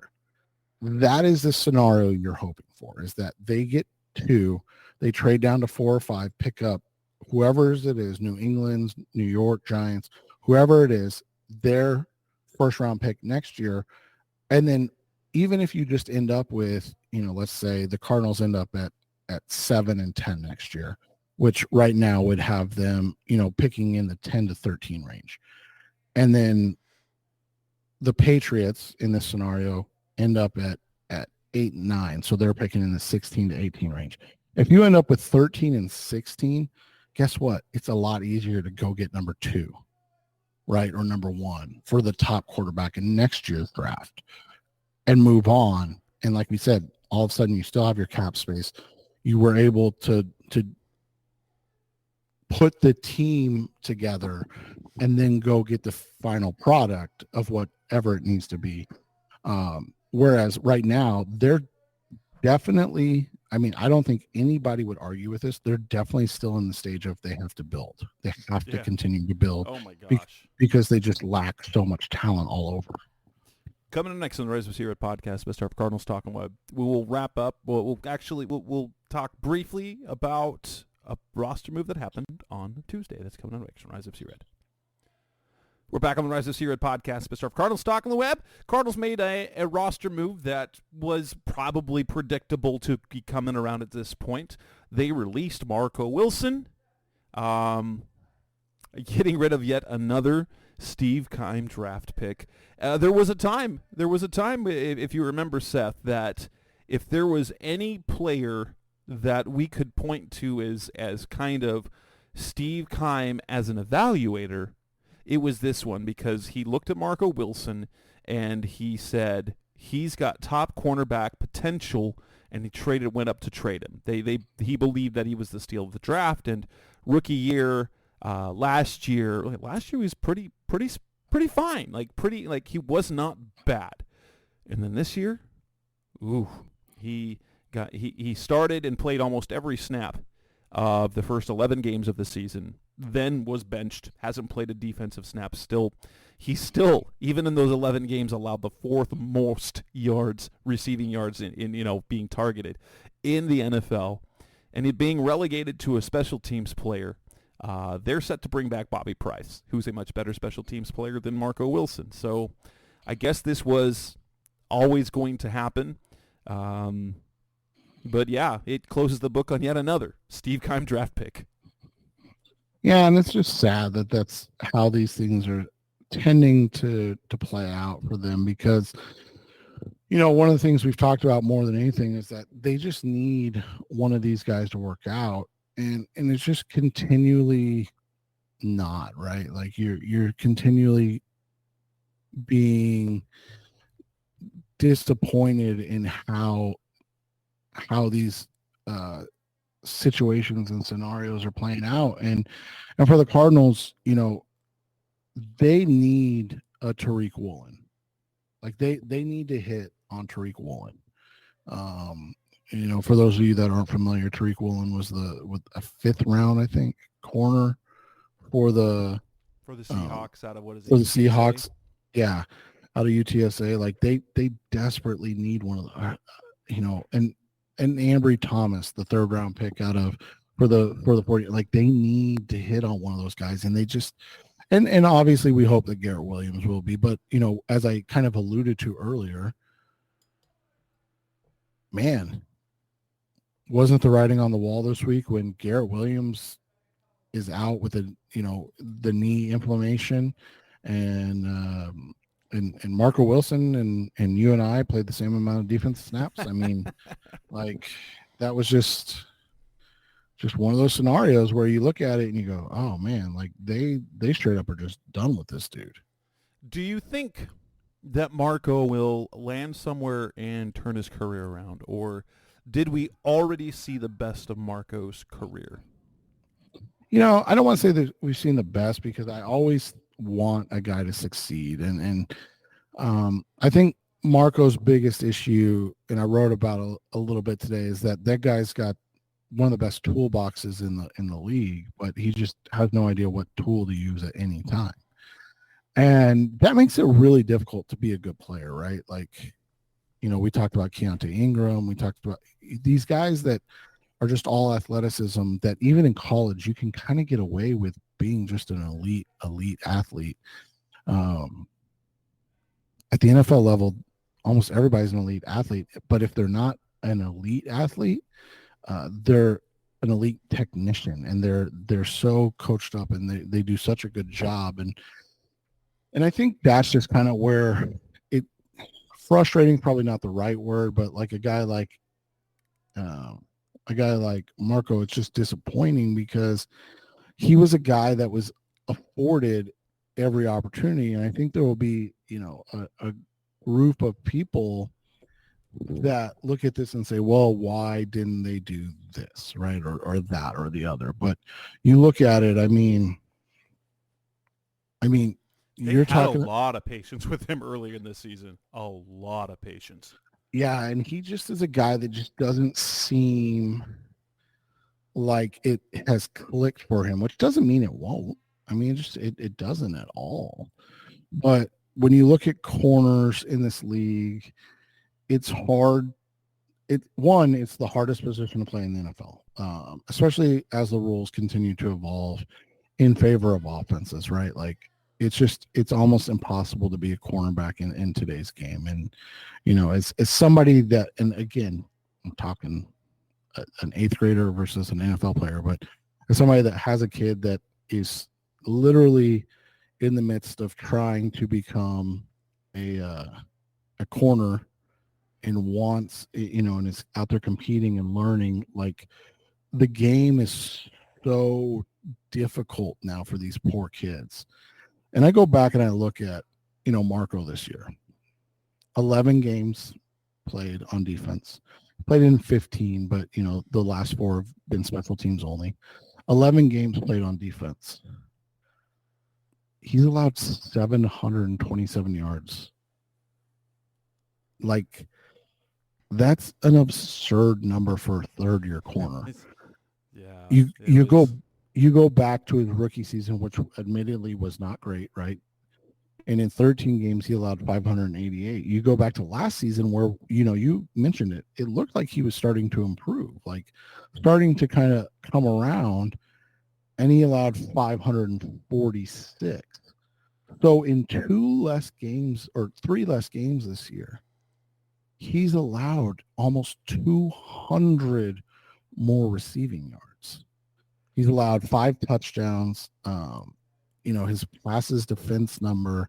that is the scenario you're hoping for, is that they get 2, they trade down to 4 or 5, pick up whoever it is, New England's, New York Giants, whoever it is, their first round pick next year. And then even if you just end up with, let's say the Cardinals end up at 7 and 10 next year, which right now would have them, picking in the 10 to 13 range. And then the Patriots in this scenario end up at 8 and 9. So they're picking in the 16 to 18 range. If you end up with 13 and 16, guess what? It's a lot easier to go get number 2, right? Or number 1 for the top quarterback in next year's draft and move on. And like we said, all of a sudden you still have your cap space. You were able to put the team together and then go get the final product of whatever it needs to be. Whereas right now they're definitely, I don't think anybody would argue with this. They're definitely still in the stage of they have to build. They have to continue to build. Oh my gosh. Because they just lack so much talent all over. Coming up next on the Rise of Sierra podcast, Best of Cardinals Talking Web, we will wrap up. We'll talk briefly about a roster move that happened on Tuesday. That's coming up next on Rise of Sierra. We're back on the Rise of Sierra podcast, Best of Cardinals Talking the Web. Cardinals made a roster move that was probably predictable to be coming around at this point. They released Marco Wilson, getting rid of yet another Steve Keim draft pick. There was a time, if you remember, Seth, that if there was any player that we could point to as kind of Steve Keim as an evaluator, it was this one, because he looked at Marco Wilson and he said he's got top cornerback potential, and he went up to trade him. He believed that he was the steal of the draft, and rookie year, last year he was pretty fine, like he was not bad. And then this year, he started and played almost every snap of the first 11 games of the season, then was benched, hasn't played a defensive snap. He still, even in those 11 games, allowed the fourth most receiving yards in being targeted in the NFL. And it being relegated to a special teams player, they're set to bring back Bobby Price, who's a much better special teams player than Marco Wilson. So I guess this was always going to happen. But yeah, it closes the book on yet another Steve Keim draft pick. Yeah, and it's just sad that that's how these things are tending to play out for them, because one of the things we've talked about more than anything is that they just need one of these guys to work out, and it's just continually not right. Like you're continually being disappointed in how these situations and scenarios are playing out, and for the Cardinals, they need a Tariq Woolen. Like they need to hit on Tariq Woolen. For those of you that aren't familiar, Tariq Woolen was with a 5th round, I think, corner for the Seahawks out of what is it? For the Seahawks, yeah, out of UTSA. Like they desperately need one of the, and Ambry Thomas, the 3rd round pick out of for the 40. Like they need to hit on one of those guys, and they just. And obviously we hope that Garrett Williams will be, but as I kind of alluded to earlier, man, wasn't the writing on the wall this week when Garrett Williams is out with the knee inflammation, and Marco Wilson and you and I played the same amount of defensive snaps. I mean, like that was just one of those scenarios where you look at it and you go, oh man, like they straight up are just done with this dude. Do you think that Marco will land somewhere and turn his career around, or did we already see the best of Marco's career? I don't want to say that we've seen the best, because I always want a guy to succeed. And I think Marco's biggest issue, and I wrote about a little bit today, is that guy's got one of the best toolboxes in the league, but he just has no idea what tool to use at any time. And that makes it really difficult to be a good player, right? Like, we talked about Keontae Ingram. We talked about these guys that are just all athleticism, that even in college, you can kind of get away with being just an elite athlete. At the NFL level, almost everybody's an elite athlete, but if they're not an elite athlete, they're an elite technician, and they're so coached up, and they do such a good job. And I think that's just kind of where it frustrating, probably not the right word, but like a guy like Marco, it's just disappointing, because he was a guy that was afforded every opportunity. And I think there will be, a group of people that look at this and say, well, why didn't they do this, right? Or that, or the other. But you look at it, I mean, you're talking a lot of patience with him early in this season. A lot of patience. Yeah, and he just is a guy that just doesn't seem like it has clicked for him, which doesn't mean it won't. I mean, it doesn't at all. But when you look at corners in this league, it's hard. It's the hardest position to play in the NFL, especially as the rules continue to evolve in favor of offenses, right? Like it's almost impossible to be a cornerback in today's game. And, as somebody that, and again, I'm talking an 8th grader versus an NFL player, but as somebody that has a kid that is literally in the midst of trying to become a corner and wants, and is out there competing and learning, like the game is so difficult now for these poor kids. And I go back and I look at, Marco this year, 11 games played on defense, played in 15, but, the last 4 have been special teams only. 11 games played on defense. He's allowed 727 yards. Like, that's an absurd number for a third-year corner. Yeah. You go back to his rookie season, which admittedly was not great, right? And in 13 games, he allowed 588. You go back to last season where, you mentioned it. It looked like he was starting to improve, like starting to kind of come around, and he allowed 546. So in 3 less games this year, he's allowed almost 200 more receiving yards. He's allowed 5 touchdowns. His passes defense number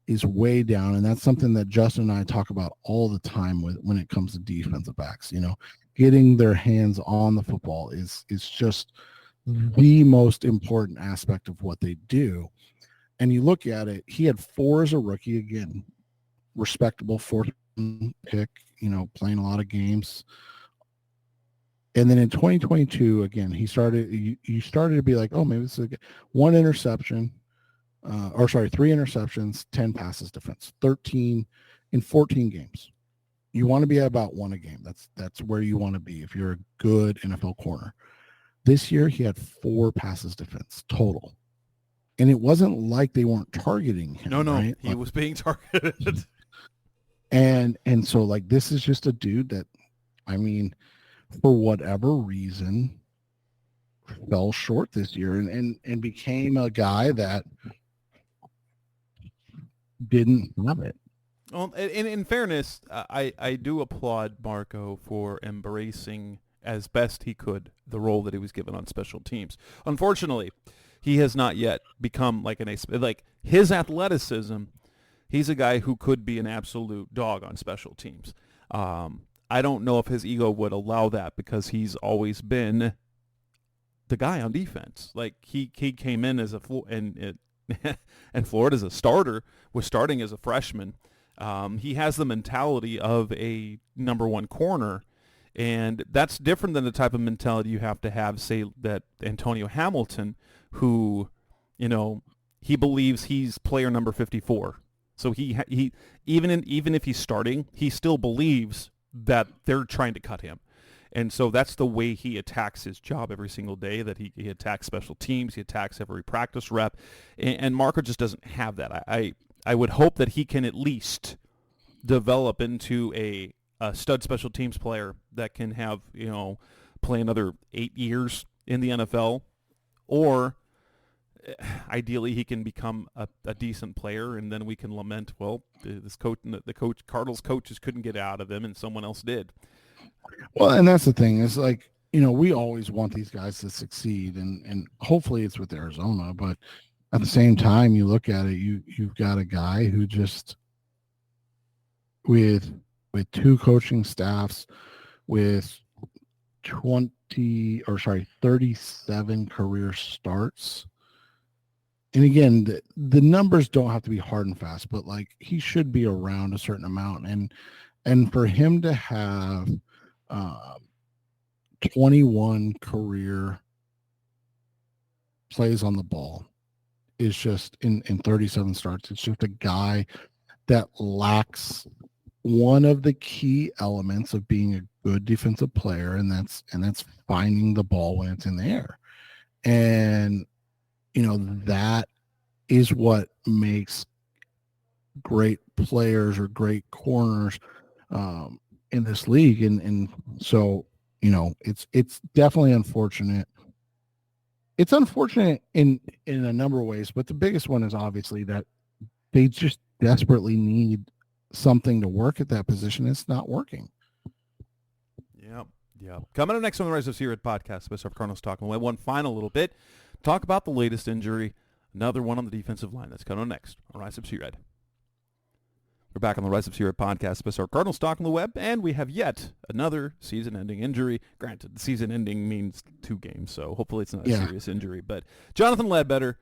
is way down, and that's something that Justin and I talk about all the time when it comes to defensive backs. Getting their hands on the football is just the most important aspect of what they do. And you look at it, he had 4 as a rookie, again, respectable 4th pick, playing a lot of games. And then in 2022, again, you started to be like, oh, maybe this is 1 interception, 3 interceptions, 10 passes defense, 13 in 14 games. You want to be at about 1 a game. That's where you want to be if you're a good NFL corner. This year, he had 4 passes defense total. And it wasn't like they weren't targeting him. No, right? He was being targeted. And so, like, this is just a dude that, for whatever reason, fell short this year and became a guy that didn't have it. Well, in fairness, I do applaud Marco for embracing as best he could the role that he was given on special teams. Unfortunately, he has not yet become like his athleticism. He's a guy who could be an absolute dog on special teams. I don't know if his ego would allow that because he's always been the guy on defense. Like he came in as and Florida's a starter, was starting as a freshman. He has the mentality of a number 1 corner, and that's different than the type of mentality you have to have, say, that Antonio Hamilton, who, he believes he's player number 54. So he even if he's starting, he still believes that they're trying to cut him. And so that's the way he attacks his job every single day, that he attacks special teams, he attacks every practice rep, and Marco just doesn't have that. I would hope that he can at least develop into a stud special teams player that can have, play another 8 years in the NFL, or ideally he can become a decent player, and then we can lament, well, the Cardinals coaches couldn't get out of him and someone else did. Well, and that's the thing is, like, we always want these guys to succeed, and hopefully it's with Arizona, but at the same time, you look at it, you've got a guy who just with 2 coaching staffs, with 37 career starts. And again, the numbers don't have to be hard and fast, but like he should be around a certain amount. And for him to have 21 career plays on the ball is just in 37 starts. It's just a guy that lacks one of the key elements of being a good defensive player, and that's finding the ball when it's in the air. And that is what makes great players or great corners in this league. And so, it's definitely unfortunate. It's unfortunate in a number of ways, but the biggest one is obviously that they just desperately need something to work at that position. It's not working. Yeah. Coming up next on the Rise of Seared podcast, Special Cardinals Talk. We'll have one final little bit. Talk about the latest injury. Another one on the defensive line. That's coming up next on Rise of Seared. We're back on the Rise of Seared podcast, Special Cardinals Talk on the web, and we have yet another season-ending injury. Granted, the season-ending means 2 games, so hopefully it's not a serious injury. But Jonathan Ledbetter,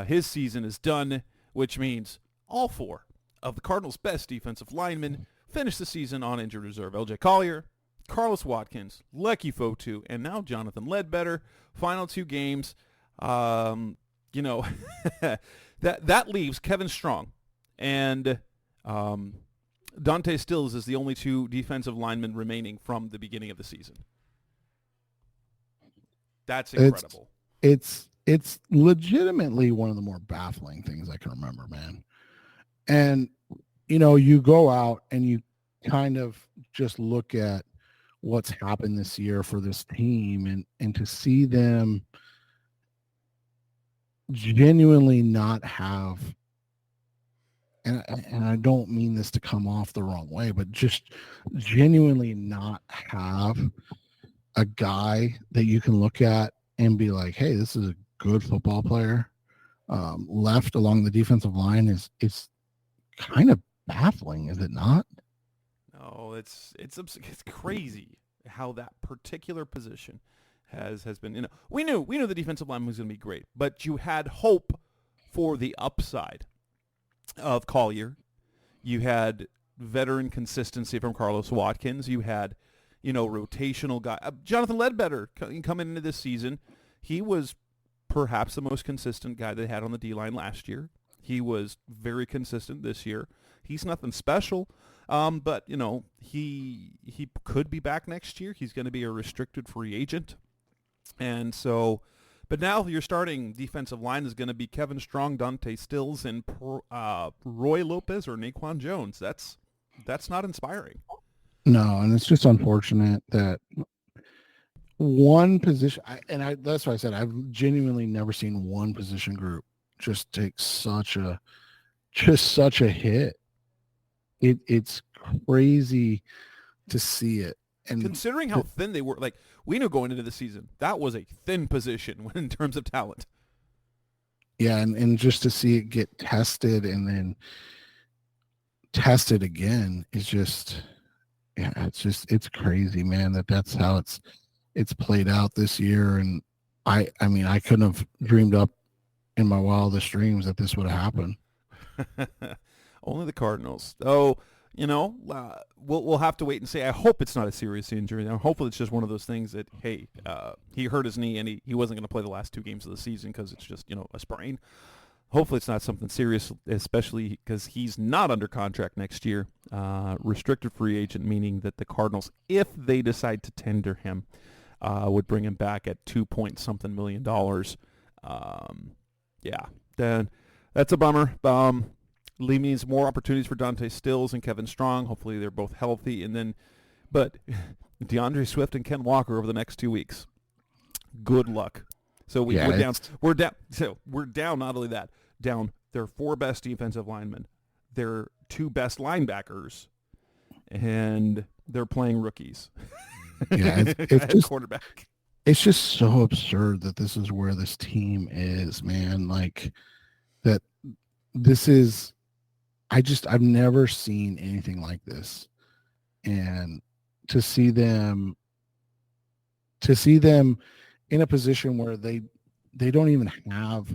his season is done, which means all 4 of the Cardinals' best defensive linemen finished the season on injured reserve. LJ Collier, Carlos Watkins, Lecky Fotu, and now Jonathan Ledbetter. Final 2 games. That leaves Kevin Strong and Dante Stills as the only 2 defensive linemen remaining from the beginning of the season. That's incredible. It's legitimately one of the more baffling things I can remember, man. And, you go out and you kind of just look at what's happened this year for this team and to see them genuinely not have, and I don't mean this to come off the wrong way, but just genuinely not have a guy that you can look at and be like, hey, this is a good football player, left along the defensive line is kind of baffling, is it not? No, it's crazy how that particular position has been. We knew the defensive line was going to be great, but you had hope for the upside of Collier. You had veteran consistency from Carlos Watkins. You had, rotational guy. Jonathan Ledbetter coming into this season, he was perhaps the most consistent guy they had on the D-line last year. He was very consistent this year. He's nothing special, but, he could be back next year. He's going to be a restricted free agent. And so, but now your starting defensive line is going to be Kevin Strong, Dante Stills, and Roy Lopez or Naquan Jones. That's not inspiring. No, and it's just unfortunate that one position, that's why I said I've genuinely never seen one position group just take such a hit. It's crazy to see it. And considering how thin they were, we knew going into the season, that was a thin position in terms of talent. Yeah, and just to see it get tested and then tested again is just, it's crazy, man, that's how it's played out this year. And I mean, I couldn't have dreamed up in my wildest dreams that this would have happened. Only the Cardinals. Oh, we'll have to wait and see. I hope it's not a serious injury. Hopefully it's just one of those things that, hey, he hurt his knee and he wasn't going to play the last 2 games of the season because it's just, a sprain. Hopefully it's not something serious, especially because he's not under contract next year. Restricted free agent, meaning that the Cardinals, if they decide to tender him, would bring him back at $2-point-something million. Yeah, then that's a bummer. Means more opportunities for Dante Stills and Kevin Strong. Hopefully they're both healthy. But DeAndre Swift and Ken Walker over the next 2 weeks. Good luck. So we're down. So we're down. Not only that, down their 4 best defensive linemen, their 2 best linebackers, and they're playing rookies. Yeah, it's just quarterback. It's just so absurd that this is where this team is, man. That this is. I've never seen anything like this, and to see them in a position where they don't even have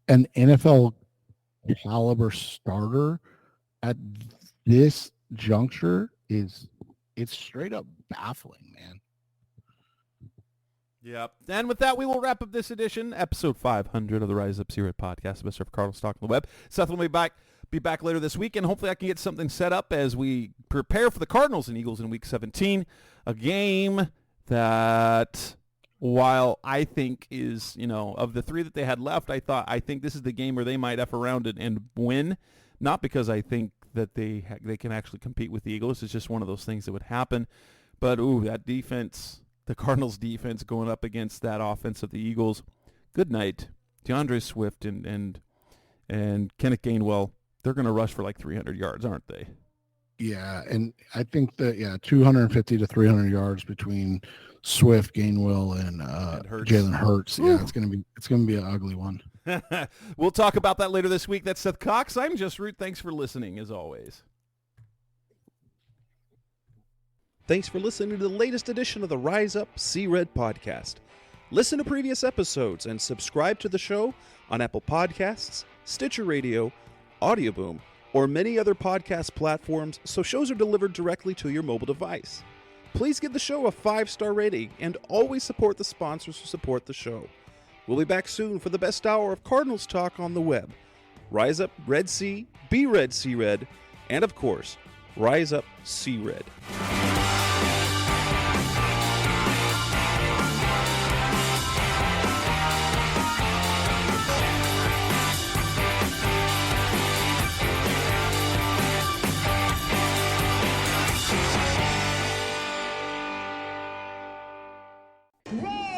an NFL caliber starter at this juncture it's straight up baffling, man. Yep. And with that, we will wrap up this edition, episode 500 of the Rise Up C-Red podcast. Mr. Cardinals Talk on the Web. Seth will be back later this week, and hopefully I can get something set up as we prepare for the Cardinals and Eagles in Week 17, a game that, while I think is, of the 3 that they had left, I think this is the game where they might F around it and win, not because I think that they can actually compete with the Eagles. It's just one of those things that would happen. But, that defense, the Cardinals defense going up against that offense of the Eagles. Good night. DeAndre Swift and Kenneth Gainwell, they're going to rush for 300 yards, aren't they? Yeah, and I think that 250 to 300 yards between Swift, Gainwell, and Jalen Hurts. Yeah, it's gonna be an ugly one. We'll talk about that later this week. That's Seth Cox. I'm Jess Root. Thanks for listening, as always. Thanks for listening to the latest edition of the Rise Up C-Red podcast. Listen to previous episodes and subscribe to the show on Apple Podcasts, Stitcher Radio, Audioboom, or many other podcast platforms so shows are delivered directly to your mobile device. Please give the show a 5-star rating and always support the sponsors who support the show. We'll be back soon for the best hour of Cardinals talk on the web. Rise Up Red Sea, Be Red C-Red, and of course, Rise Up C-Red. Roll!